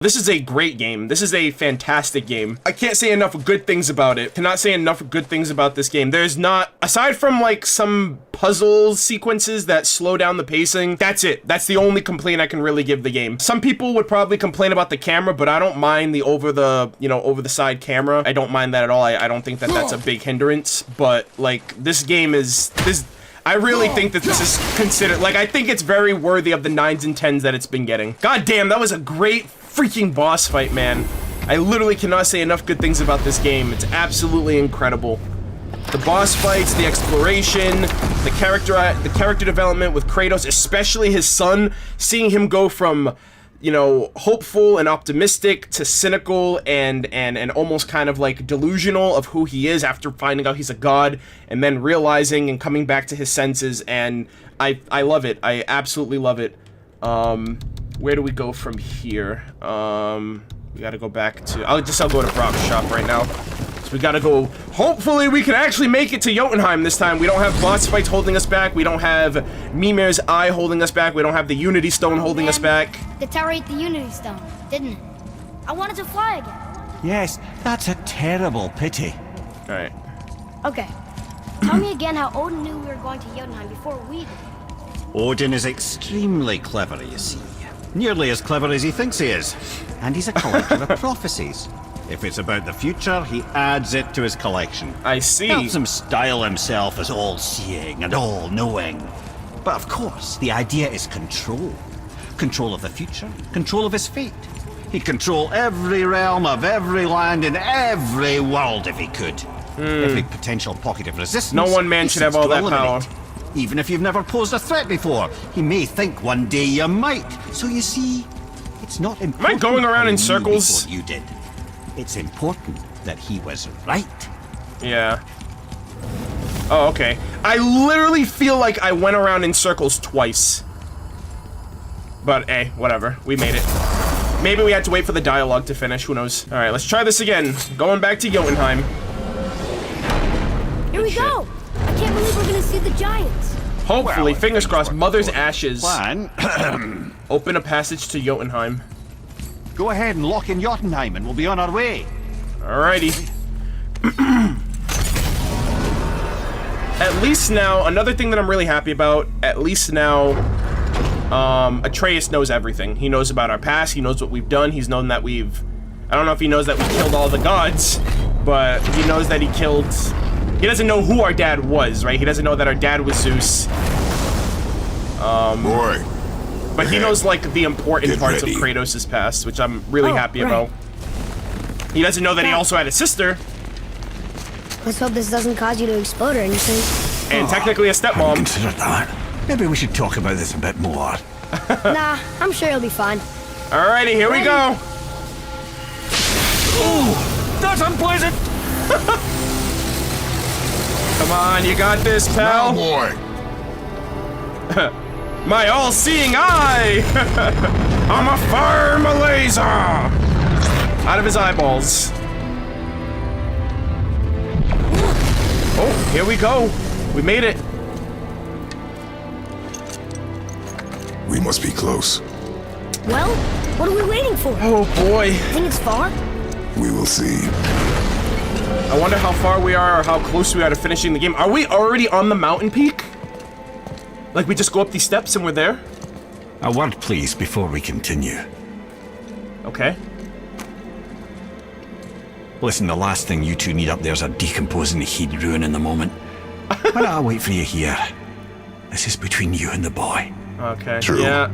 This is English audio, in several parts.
This is a great game. This is a fantastic game. I can't say enough good things about it. Cannot say enough good things about this game. There's not, aside from like some puzzle sequences that slow down the pacing, that's it. That's the only complaint I can really give the game. Some people would probably complain about the camera, but I don't mind the over the side camera. I don't mind that at all. I don't think that that's a big hindrance, but like this game is, I really think that this is considered, like I think it's very worthy of the 9s and 10s that it's been getting. God damn, that was a great freaking boss fight, man. I literally cannot say enough good things about this game. It's absolutely incredible. The boss fights, the exploration, the character development with Kratos, especially his son, seeing him go from, you know, hopeful and optimistic to cynical and almost kind of like delusional of who he is after finding out he's a god, and then realizing and coming back to his senses, and I love it. I absolutely love it. Where do we go from here? We gotta go back to, I'll go to Brock's shop right now. So we gotta go, hopefully we can actually make it to Jotunheim this time. We don't have boss fights holding us back. We don't have Mimir's Eye holding us back. We don't have the Unity Stone holding us back. The tower ate the Unity Stone, didn't it? I wanted to fly again. Yes, that's a terrible pity. Alright. Okay. Tell me again how Odin knew we were going to Jotunheim before we did. Odin is extremely clever, you see. Nearly as clever as he thinks he is. And he's a collector of prophecies. If it's about the future, he adds it to his collection. I see. Helps him style himself as all-seeing and all-knowing. But of course, the idea is control. Control of the future, control of his fate. He'd control every realm of every land in every world if he could. Every potential pocket of resistance. No one man should have all that power. Even if you've never posed a threat before, he may think one day you might. So you see, it's not important. Am I going around in circles? You did. It's important that he was right. Yeah. Oh, okay. I literally feel like I went around in circles twice. But hey, whatever. We made it. Maybe we had to wait for the dialogue to finish. Who knows? All right, let's try this again. Going back to Jotunheim. Here we go. I can't believe we're gonna see the giants. Hopefully, fingers crossed, Mother's Ashes. Plan. Open a passage to Jotunheim. Go ahead and lock in Jotunheim and we'll be on our way. Alrighty. At least now, another thing that I'm really happy about, at least now, Atreus knows everything. He knows about our past, he knows what we've done, he's known that we've... I don't know if he knows that we killed all the gods, but he knows that he killed... He doesn't know who our dad was, right? He doesn't know that our dad was Zeus. Boy. But he knows, like, the important parts of Kratos' past, which I'm really happy about. He doesn't know that he also had a sister. Let's hope this doesn't cause you to explode or anything. And technically a stepmom. Consider that. Maybe we should talk about this a bit more. Nah, I'm sure you'll be fine. Alrighty, here we go. Oh, that's unpleasant. Come on, you got this, pal. Now, boy. My all-seeing eye! I'm a firm laser! Out of his eyeballs. Oh, here we go. We made it. We must be close. Well, what are we waiting for? Oh boy. Think it's far? We will see. I wonder how far we are or how close we are to finishing the game. Are we already on the mountain peak? Like we just go up these steps and we're there? A word, please, before we continue. Okay. Listen, the last thing you two need up there's a decomposing heat ruining the moment. Why don't I wait for you here? This is between you and the boy. Okay. True. Yeah.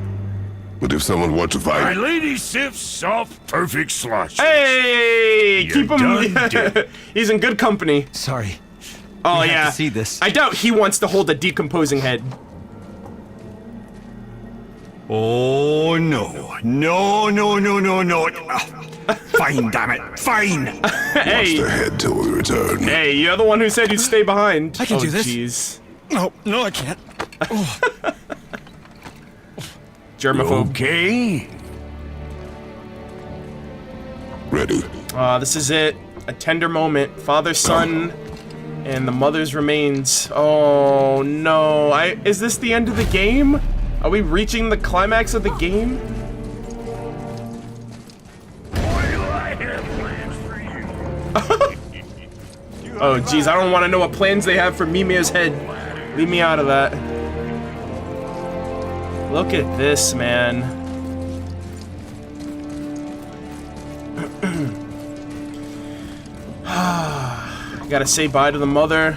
But if someone wants to My fight, lady sips soft, perfect slush. Hey! You're Keep him. done, He's in good company. Sorry. Oh We had yeah. to see this. I doubt he wants to hold a decomposing head. Oh no. No, no, no, no, no. Fine, damn it. Fine. watch Hey. the head till we return. Hey, you're the one who said you'd stay behind. I can do this. Jeez. No, no, I can't. Germaphobe. Okay. Ready. This is it. A tender moment. Father, son, and the mother's remains. Oh no. Is this the end of the game? Are we reaching the climax of the game? Oh, geez, I don't want to know what plans they have for Mimia's head. Leave me out of that. Look at this, man. Gotta say bye to the mother.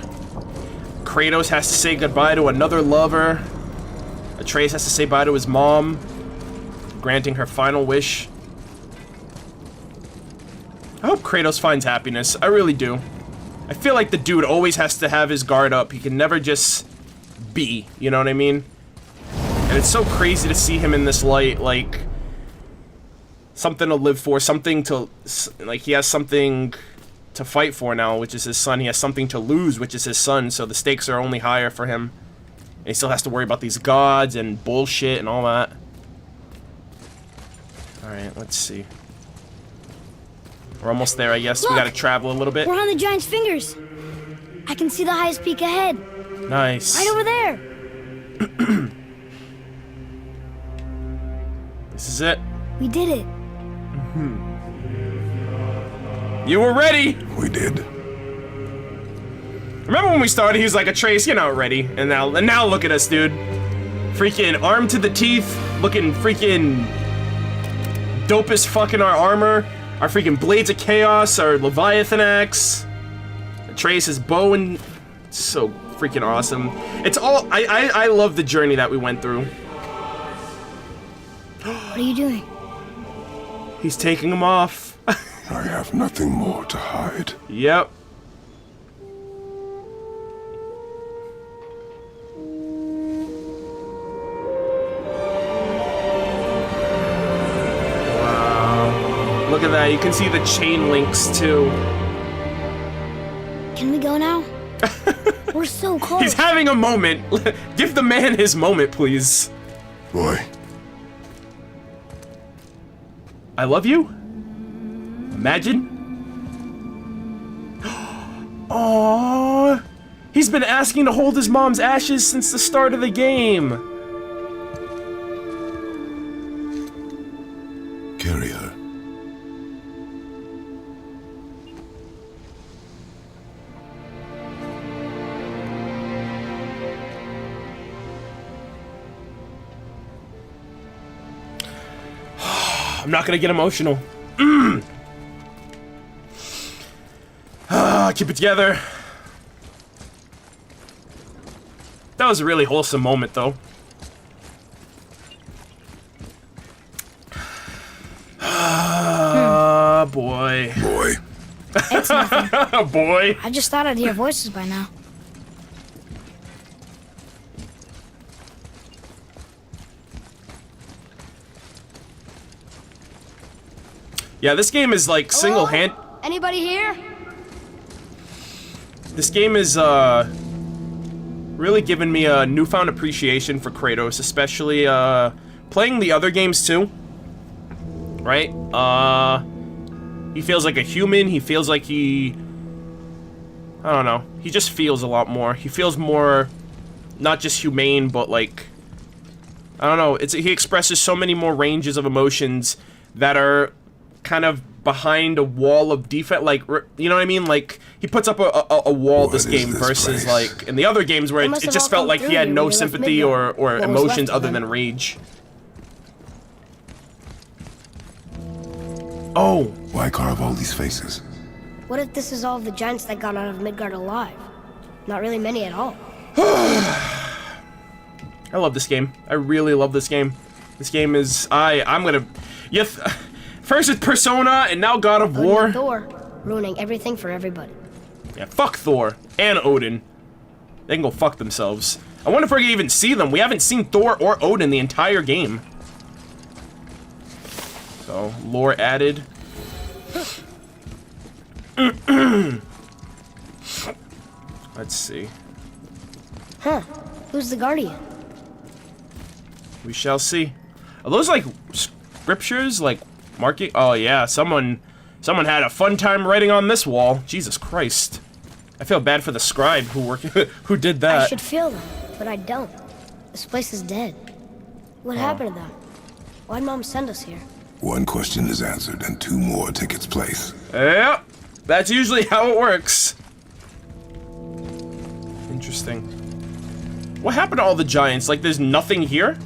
Kratos has to say goodbye to another lover. Atreus has to say bye to his mom, granting her final wish. I hope Kratos finds happiness. I really do. I feel like the dude always has to have his guard up. He can never just be, you know what I mean? And it's so crazy to see him in this light, like, something to live for, something to, like, he has something to fight for now, which is his son. He has something to lose, which is his son, so the stakes are only higher for him. And he still has to worry about these gods and bullshit and all that. Alright, let's see. We're almost there, I guess. Look, we gotta travel a little bit. We're on the giant's fingers. I can see the highest peak ahead. Nice. Right over there. This is it. We did it. You were ready! We did. Remember when we started, he was like, Atreus, you're not ready. And now look at us, dude. Freaking armed to the teeth, looking freaking dope as fuck in our armor. Our freaking Blades of Chaos, our Leviathan axe. Atreus' bow, and it's so freaking awesome. It's all, I love the journey that we went through. What are you doing? He's taking them off. I have nothing more to hide. Yep. Wow. Look at that, you can see the chain links too. Can we go now? We're so close. He's having a moment. Give the man his moment, please. Boy, I love you? Imagine? Aww. He's been asking to hold his mom's ashes since the start of the game. carry her. I'm not gonna get emotional. Keep it together. That was a really wholesome moment, though. Boy. Boy. It's nothing. Boy. I just thought I'd hear voices by now. Yeah, this game is like single-hand. Anybody here? This game is really given me a newfound appreciation for Kratos, especially playing the other games too. Right? He feels like a human. He feels like I don't know. He just feels a lot more. He feels more, not just humane, but like, I don't know. He expresses so many more ranges of emotions that are kind of behind a wall of defense, like, you know what I mean? Like, he puts up a wall this game versus, like, in the other games where it just felt like he had no sympathy or emotions other than rage. Oh! Why carve all these faces? What if this is all of the giants that got out of Midgard alive? Not really many at all. I love this game. I really love this game. This game is... I'm gonna... Yes... First it's Persona, and now God of War. And Thor, ruining everything for everybody. Yeah, fuck Thor and Odin. They can go fuck themselves. I wonder if we're gonna even see them. We haven't seen Thor or Odin the entire game. So, lore added. Let's see. Huh. Who's the Guardian? We shall see. Are those, like, scriptures? Like, marking? Oh, yeah. Someone had a fun time writing on this wall. Jesus Christ. I feel bad for the scribe who did that. I should feel them, but I don't. This place is dead. What happened to them? Why'd Mom send us here? One question is answered and two more take its place. Yep, that's usually how it works. Interesting. What happened to all the giants? Like, there's nothing here?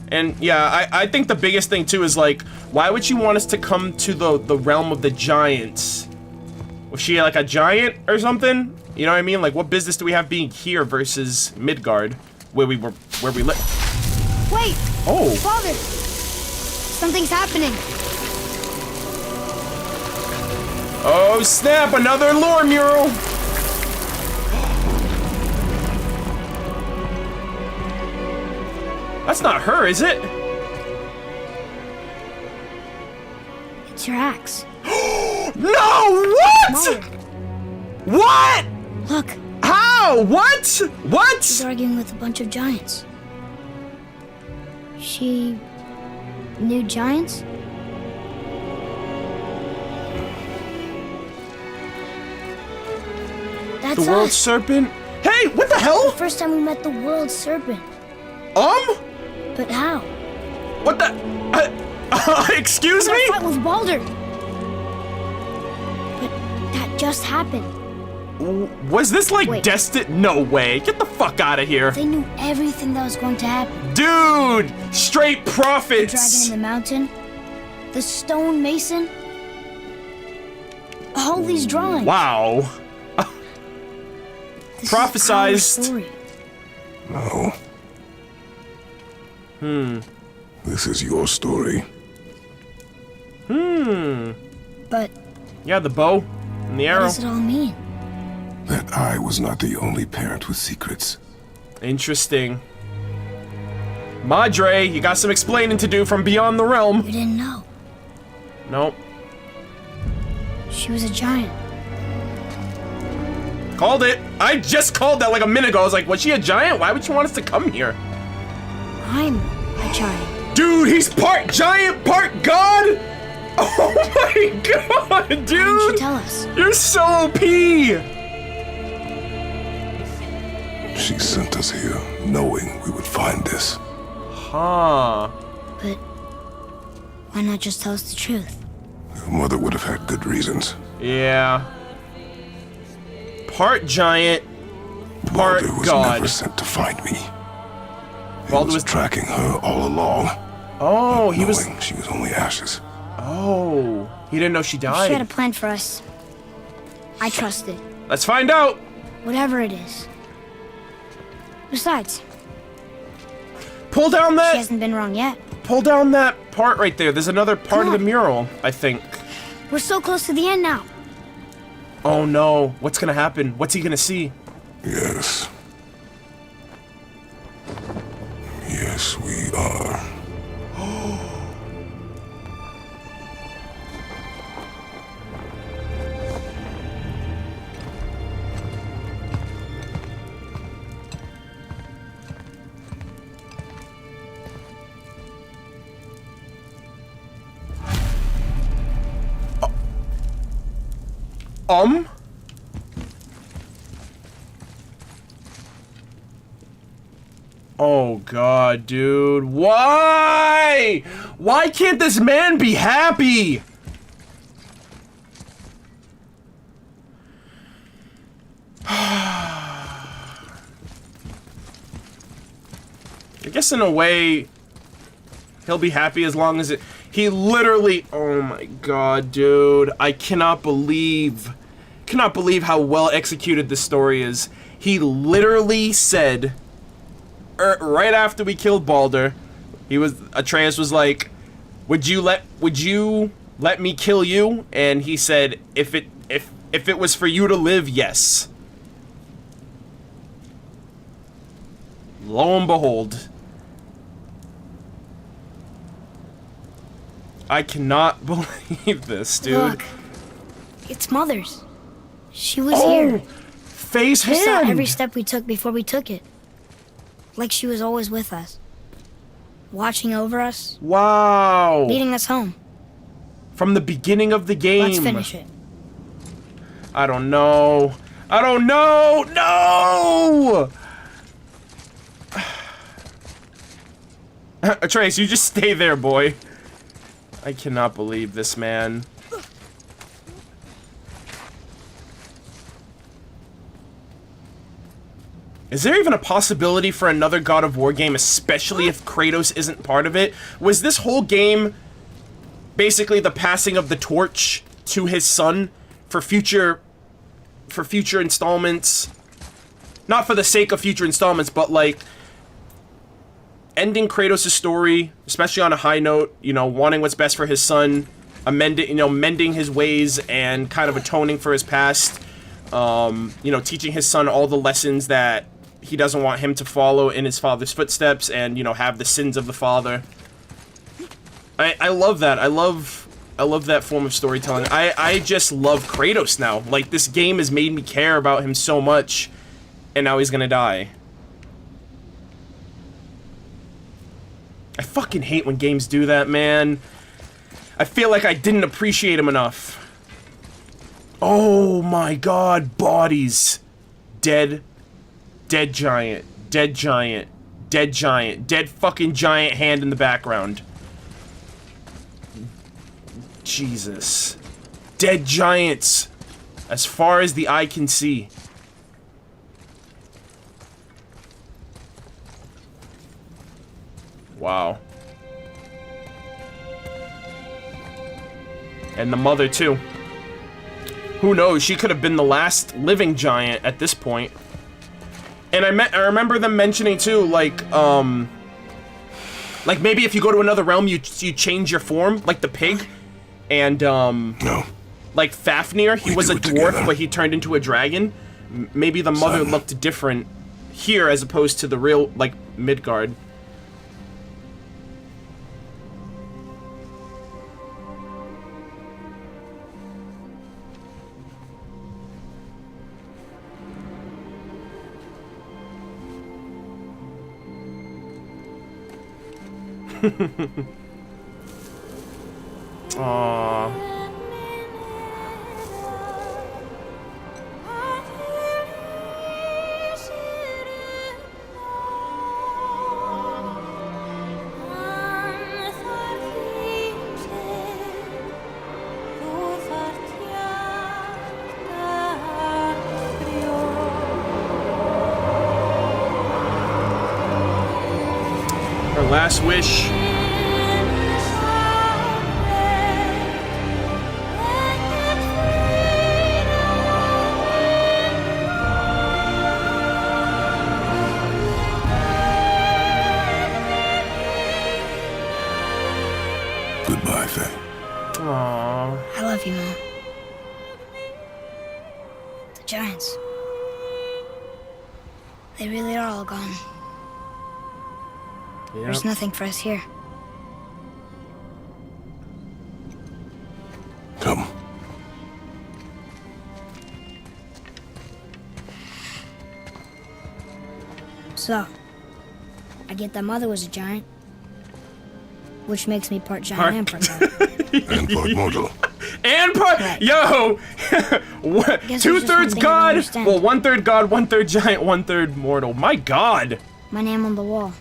And yeah, I think the biggest thing too is like, why would you want us to come to the realm of the giants? Was she like a giant or something? You know what I mean? Like, what business do we have being here versus Midgard, where we lived? Wait! Oh! Father! Something's happening. Oh snap! Another lore mural! That's not her, is it? It's your axe. No! What? Mother, What? look, How? What? What? she's arguing with a bunch of giants. She knew giants? That's The world us. serpent? Hey, what the hell? First time we met the world serpent. But how? What the? Excuse me? Fight with Balder. But that just happened. Was this like Wait. destined? No way. Get the fuck out of here. They knew everything that was going to happen. Dude! Straight The dragon prophets! in the mountain, the stone mason, all these drawings. Wow. This Prophesized. Is our story. No. This is your story. But Yeah, the bow and the what arrow. does it all mean? That I was not the only parent with secrets. Interesting. Madre, you got some explaining to do from beyond the realm. You didn't know. Nope. She was a giant. Called it. I just called that like a minute ago. I was like, was she a giant? Why would you want us to come here? I'm a giant. Dude, he's part giant, part god? Oh my god, Why didn't you dude! tell us? You're so OP! She sent us here, knowing we would find this. Huh. But why not just tell us the truth? Your mother would have had good reasons. Yeah. Part giant, part Balder was god. never sent to find me. He Balder was was- tracking her all along. Oh, he was. knowing she was only ashes. Oh, he didn't know she She had a died. plan for us. I trust it. Let's find out. Whatever it is. Besides, Pull down she that. hasn't been wrong yet. Pull down that part right there. There's another part Come of the on. mural, I think. We're so close to the end now. Oh no, what's gonna happen? What's he gonna see? Yes. Yes, we are. Oh god, dude. Why? Why can't this man be happy? I guess in a way, he'll be happy as long as it... He literally... Oh my god, dude. I cannot believe how well executed this story is. He literally said... right after we killed Balder, Atreus was like, would you let me kill you? And he said, if it was for you to live, yes. Lo and behold. I cannot believe this, dude. Look, it's Mother's. She was Oh, here. Faye's She saw hand. every step we took before we took it. Like she was always with us. Watching over us, Wow. leading us home. From the beginning of the game. Let's finish it. I don't know. I don't know. No! Trace, you just stay there, boy. I cannot believe this, man. Is there even a possibility for another God of War game, especially if Kratos isn't part of it? Was this whole game basically the passing of the torch to his son for future installments? Not for the sake of future installments, but like ending Kratos' story, especially on a high note, you know, wanting what's best for his son, mending his ways and kind of atoning for his past, you know, teaching his son all the lessons that he doesn't want him to follow in his father's footsteps and, you know, have the sins of the father. I love that. I love that form of storytelling. I just love Kratos now. Like, this game has made me care about him so much, and now he's gonna die. I fucking hate when games do that, man. I feel like I didn't appreciate him enough. Oh my god, bodies. Dead giant, dead giant, dead giant, dead fucking giant hand in the background. Jesus. Dead giants. As far as the eye can see. Wow. And the mother, too. Who knows? She could have been the last living giant at this point. And I remember them mentioning, too, like maybe if you go to another realm, you change your form, like the pig. And, No. like Fafnir, he was a dwarf, together. but he turned into a dragon. Maybe the mother Son. looked different here as opposed to the real, like, Midgard. Aww. Her last wish. Goodbye, Faye. Aww. I love you, Mom. The giants. They really are all gone. Yeah. There's nothing for us here. Come. So, I get that Mother was a giant, which makes me part giant and part god. And part mortal. And part, Right. yo, there's just 2/3 one thing I don't god. understand. Well, 1/3 god, 1/3 giant, 1/3 mortal. My god. My name on the wall.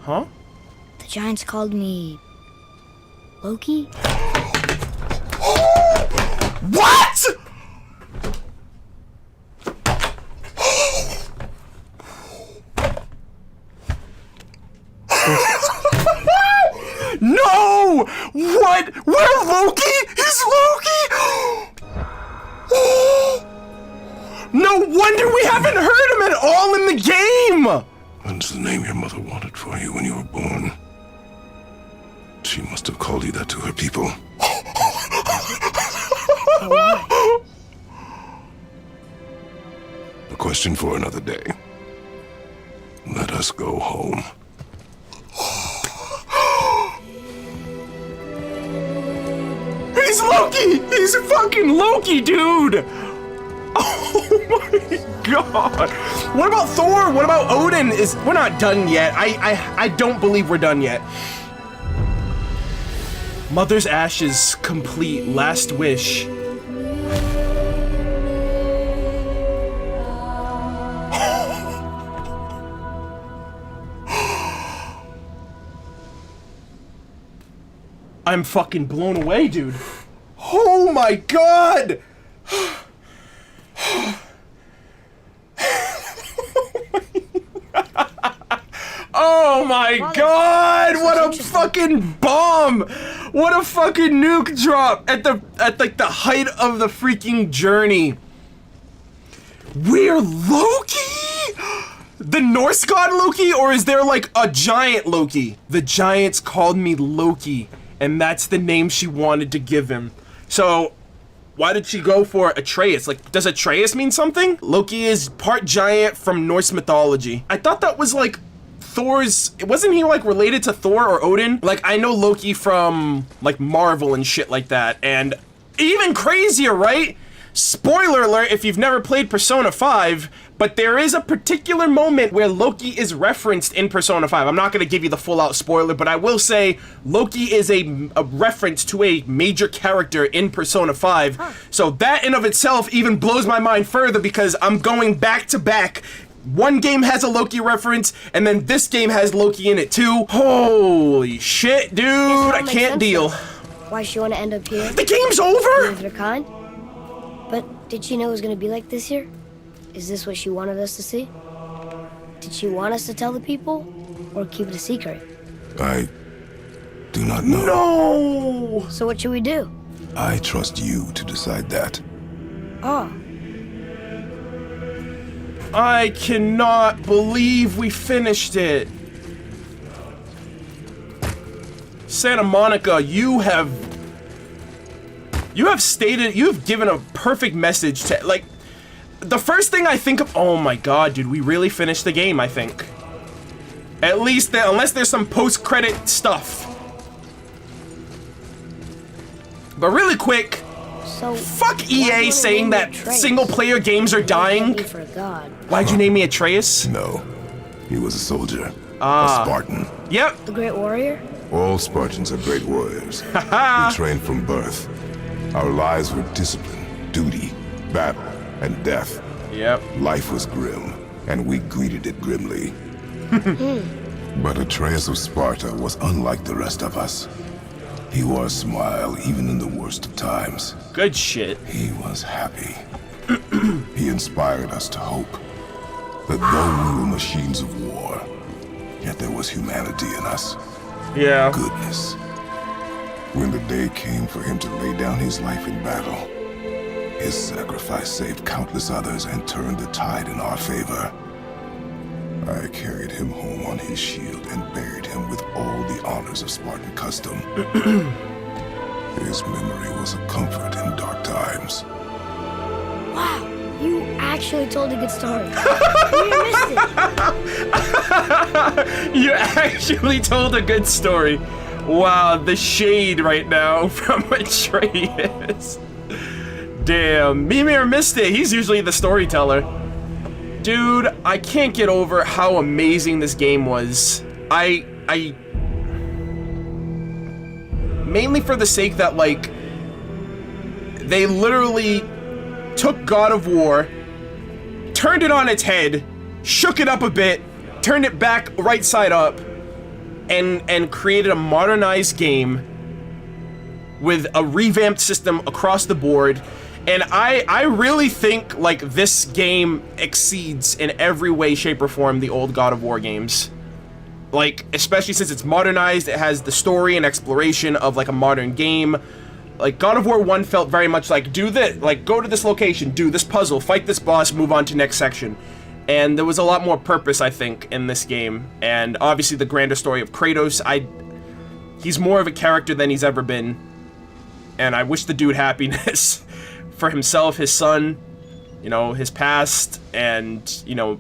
Huh? The giants called me Loki? What? No! What? We're Loki? He's Loki? No wonder we haven't heard him at all in the game! That's the name your mother wanted for you when you were born. She must have called you that to her people. A question for another day. Let us go home. He's Loki! He's fucking Loki, dude! Oh my god! What about Thor? What about Odin? We're not done yet. I don't believe we're done yet. Mother's ashes complete. Last wish. I'm fucking blown away, dude. Oh my god! Oh my god! What a fucking bomb! What a fucking nuke drop at like the height of the freaking journey. We're Loki? The Norse god Loki, or is there like a giant Loki? The giants called me Loki, and that's the name she wanted to give him. So, why did she go for Atreus? Like, does Atreus mean something? Loki is part giant from Norse mythology. I thought that was like Thor's, wasn't he like related to Thor or Odin? Like, I know Loki from like Marvel and shit like that, and even crazier, right? Spoiler alert if you've never played Persona 5, but there is a particular moment where Loki is referenced in Persona 5. I'm not going to give you the full out spoiler, but I will say Loki is a reference to a major character in Persona 5. So that in of itself even blows my mind further, because I'm going back to back. One game has a Loki reference, and then this game has Loki in it too. Holy shit, dude, I can't deal. Why she want to end up here? The game's over? With her kind? But did she know it was going to be like this here? Is this what she wanted us to see? Did she want us to tell the people, or keep it a secret? I do not know. No! So what should we do? I trust you to decide that. Oh. I cannot believe we finished it. Santa Monica, you have stated, you've given a perfect message to, like, the first thing I think of, oh my god, dude, we really finished the game, I think. At least, unless there's some post-credit stuff. But really quick, So fuck EA saying that single-player games are dying. For God. Why'd you name me Atreus? No. He was a soldier. Ah. A Spartan. Yep. The Great Warrior? All Spartans are great warriors. We trained from birth. Our lives were discipline, duty, battle, and death. Yep. Life was grim, and we greeted it grimly. But Atreus of Sparta was unlike the rest of us. He wore a smile even in the worst of times. Good shit. He was happy. He inspired us to hope that though we were machines of war, yet there was humanity in us. Yeah. Goodness. When the day came for him to lay down his life in battle, his sacrifice saved countless others and turned the tide in our favor. I carried him home on his shield and buried him with all the honors of Spartan custom. His memory was a comfort in dark times. Wow, you actually told a good story. You missed it. You actually told a good story. Wow, the shade right now from Atreus. Damn, Mimir missed it. He's usually the storyteller. Dude, I can't get over how amazing this game was. Mainly for the sake that, like, they literally took God of War, turned it on its head, shook it up a bit, turned it back right side up, and created a modernized game with a revamped system across the board. And I really think, like, this game exceeds in every way, shape, or form the old God of War games. Like, especially since it's modernized, it has the story and exploration of, like, a modern game. Like, God of War 1 felt very much like, do this, like, go to this location, do this puzzle, fight this boss, move on to next section. And there was a lot more purpose, I think, in this game. And obviously the grander story of Kratos, he's more of a character than he's ever been. And I wish the dude happiness for himself, his son, you know, his past, and, you know,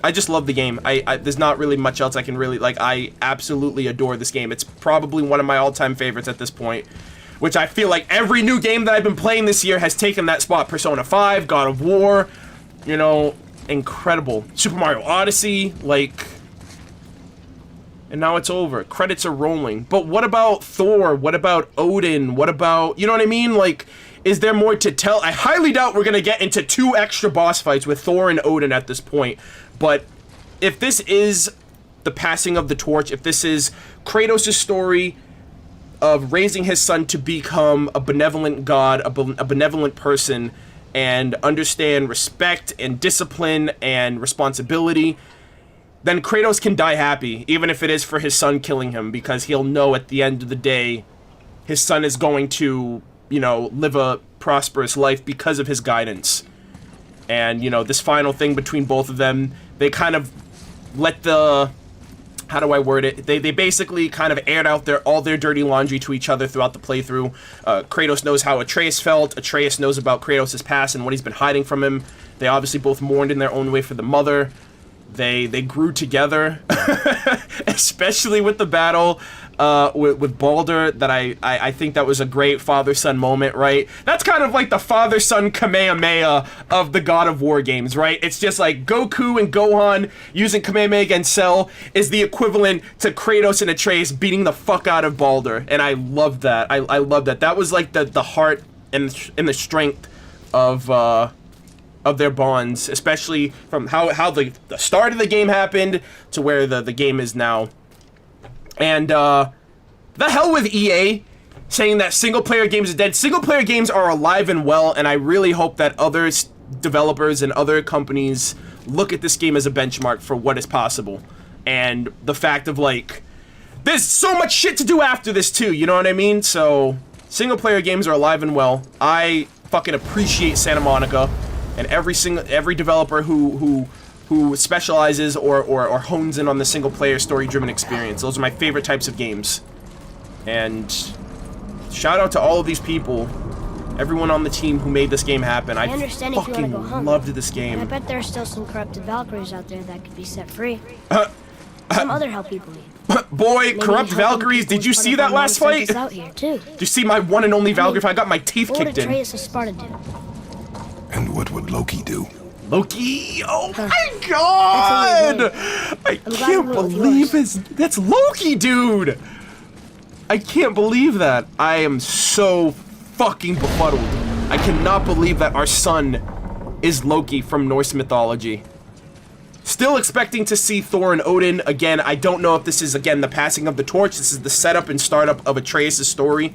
I just love the game. There's not really much else I can really, like, I absolutely adore this game. It's probably one of my all-time favorites at this point, which I feel like every new game that I've been playing this year has taken that spot. Persona 5, God of War, you know, incredible. Super Mario Odyssey, like, and now it's over. Credits are rolling. But what about Thor? What about Odin? What about, you know what I mean? Like, is there more to tell? I highly doubt we're gonna get into 2 extra boss fights with Thor and Odin at this point. But if this is the passing of the torch, if this is Kratos' story of raising his son to become a benevolent god, a benevolent person, and understand respect and discipline and responsibility, then Kratos can die happy, even if it is for his son killing him, because he'll know at the end of the day his son is going to, you know, live a prosperous life because of his guidance. And, you know, this final thing between both of them, they kind of let the... How do I word it? They basically kind of aired out all their dirty laundry to each other throughout the playthrough. Kratos knows how Atreus felt. Atreus knows about Kratos' past and what he's been hiding from him. They obviously both mourned in their own way for the mother. They grew together, especially with the battle with Baldur. That I think that was a great father-son moment, right? That's kind of like the father-son Kamehameha of the God of War games, right? It's just like Goku and Gohan using Kamehameha against Cell is the equivalent to Kratos and Atreus beating the fuck out of Baldur, and I love that. I love that. That was like the heart and the strength of their bonds, especially from how the start of the game happened to where the game is now. And the hell with EA saying that single-player games are dead. Single-player games are alive and well, and I really hope that other developers and other companies look at this game as a benchmark for what is possible. And the fact of, like, there's so much shit to do after this, too, you know what I mean? So, single-player games are alive and well. I fucking appreciate Santa Monica and every developer who specializes or hones in on the single-player story-driven experience. Those are my favorite types of games. And shout out to all of these people, everyone on the team who made this game happen. I understand if you wanna go home, loved this game. I bet there are still some corrupted Valkyries out there that could be set free. Some other help people need. Boy, Maybe corrupt Valkyries, did you see that last fight? Out here too. Did you see my one and only Valkyrie fight? I got my teeth What would kicked in. Atreus of Sparta do? And what would Loki do? Loki! Oh my god! I can't believe that's Loki, dude! I can't believe that. I am so fucking befuddled. I cannot believe that our son is Loki from Norse mythology. Still expecting to see Thor and Odin again. I don't know if this is, again, the passing of the torch. This is the setup and startup of Atreus' story.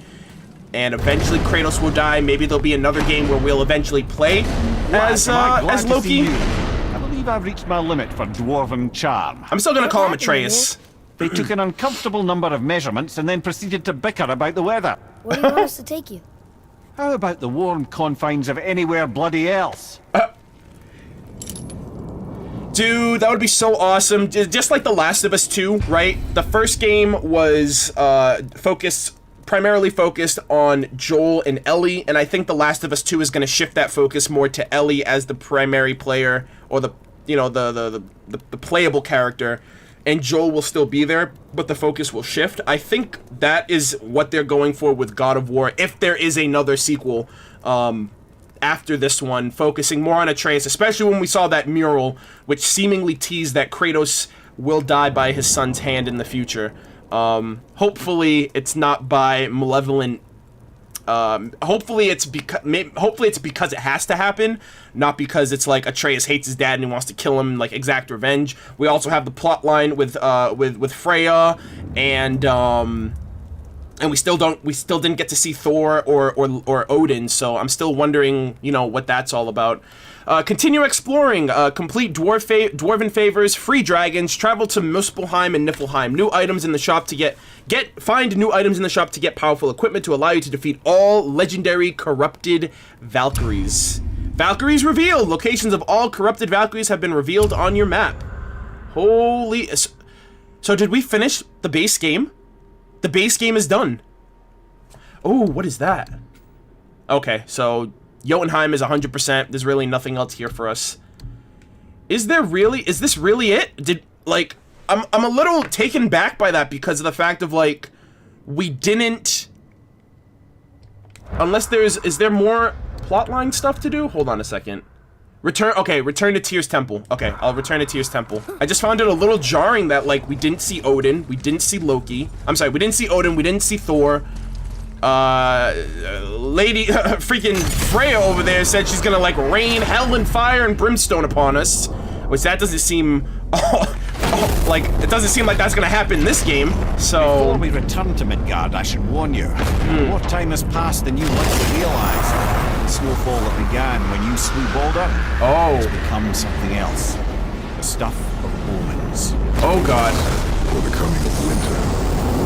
And eventually Kratos will die. Maybe there'll be another game where we'll eventually play as Loki. I believe I've reached my limit for dwarven charm. I'm still gonna call him Atreus. They took an uncomfortable number of measurements and then proceeded to bicker about the weather. Where do you want us to take you? How about the warm confines of anywhere bloody else? Dude, that would be so awesome. Just like The Last of Us 2, right? The first game was primarily focused on Joel and Ellie, and I think The Last of Us 2 is going to shift that focus more to Ellie as the primary player, or the playable character, and Joel will still be there, but the focus will shift. I think that is what they're going for with God of War, if there is another sequel after this one, focusing more on Atreus, especially when we saw that mural, which seemingly teased that Kratos will die by his son's hand in the future. Hopefully it's not by malevolent. Hopefully it's because it has to happen, not because it's like Atreus hates his dad and he wants to kill him and like exact revenge. We also have the plot line with Freya and we still didn't get to see Thor or Odin, so I'm still wondering, you know, what that's all about. Continue exploring, complete dwarven favors, free dragons, travel to Muspelheim and Niflheim. New items in the shop to find new items in the shop to get powerful equipment to allow you to defeat all legendary corrupted Valkyries. Valkyries revealed! Locations of all corrupted Valkyries have been revealed on your map. Holy... So did we finish the base game? The base game is done. Oh, what is that? Okay, so Jotunheim is 100%. There's really nothing else here for us. Is this really it? I'm a little taken back by that because of the fact of, like, we didn't... Is there more plotline stuff to do? Hold on a second. Return to Tyr's Temple. Okay, I'll return to Tyr's Temple. I just found it a little jarring that, like, we didn't see Odin, we didn't see Loki. I'm sorry, we didn't see Odin, we didn't see Thor. Lady, freaking Freya over there said she's gonna, like, rain hell and fire and brimstone upon us. Which that doesn't seem all like, it doesn't seem like that's gonna happen in this game, Before so... we return to Midgard, I should warn you. More time has passed than you likely realise. The snowfall that began when you slew Balder has become something else. The stuff of omens. Oh god. For the coming of winter.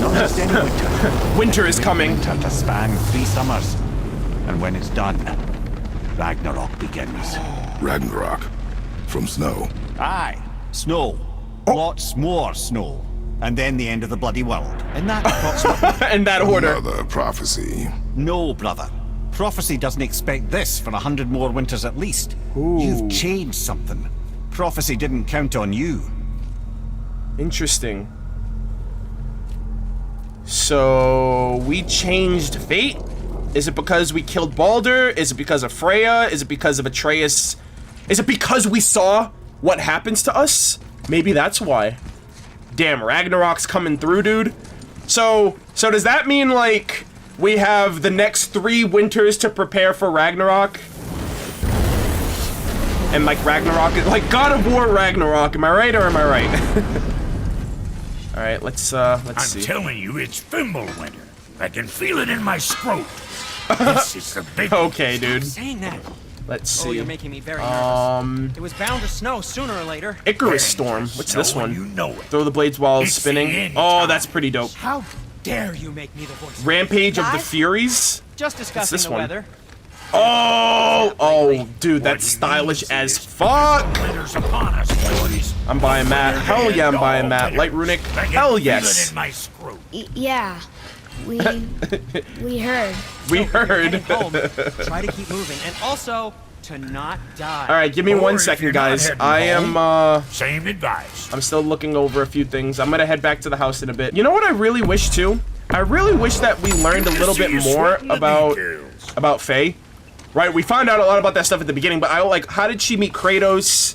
Not just any winter. Winter is coming. Winter to span 3 summers. And when it's done, Ragnarok begins. Ragnarok. From snow. Aye, snow. Lots more snow. And then the end of the bloody world. In that approximate... In that order. Another prophecy. No, brother. Prophecy doesn't expect this for 100 more winters at least. You've changed something. Prophecy didn't count on you. Interesting. So, we changed fate? Is it because we killed Balder? Is it because of Freya? Is it because of Atreus? Is it because we saw what happens to us? Maybe that's why. Damn, Ragnarok's coming through, dude. So does that mean, like, we have the next 3 winters to prepare for Ragnarok? And, like, Ragnarok, like, God of War Ragnarok, am I right or am I right? Alright, let's see. I'm telling you, it's Fimble winter. I can feel it in my scrot. This is the big Okay, dude. Saying that. Let's see. Oh, you're making me very nervous. It was bound to snow sooner or later. Icarus Storm. What's this one? You know it. Throw the blades while It's spinning. the end Oh, time. that's pretty dope. How dare you make me the voice? Rampage of the Guys? Furies. Just discussing this the one? weather. Oh, dude, that's stylish as fuck. Winter's upon us, boys. I'm buying that. Hell yeah, I'm buying that. Light Runic. I can Hell feel yes. it in my scrot. Yeah. We heard. We heard. Heading home. Try to keep moving, and also to not die. All right, give me Or 1 if second, you're not guys. heading I am Same advice. I'm still looking over a few things. I'm gonna head back to the house in a bit. You know what I really wish too? I really wish that we learned a little bit more about Faye. Right, we found out a lot about that stuff at the beginning, but how did she meet Kratos?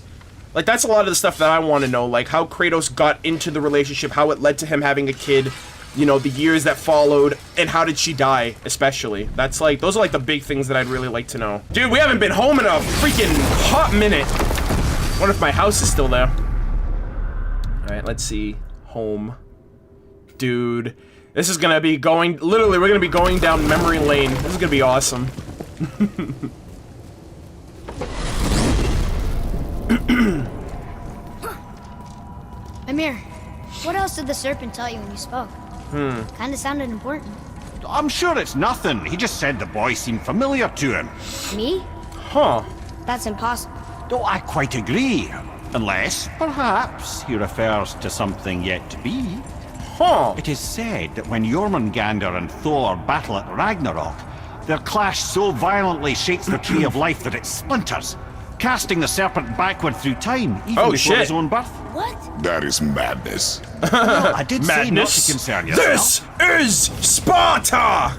Like, that's a lot of the stuff that I want to know, like how Kratos got into the relationship, how it led to him having a kid, you know, the years that followed, and how did she die, especially. That's like, those are like the big things that I'd really like to know. Dude, we haven't been home in a freaking hot minute. Wonder if my house is still there. All right, let's see. Home. Dude, this is gonna be going, literally, we're gonna be going down memory lane. This is gonna be awesome. Amir, what else did the serpent tell you when you spoke? Kinda sounded important. I'm sure it's nothing. He just said the boy seemed familiar to him. Me? Huh. That's impossible. Oh, I quite agree. Unless, perhaps, he refers to something yet to be. Huh. It is said that when Jormungandr and Thor battle at Ragnarok, their clash so violently shakes the tree of life that it splinters, casting the serpent backward through time, even before shit. his own birth. What? That is madness. Well, I did say not to Madness. concern yourself. This is Sparta!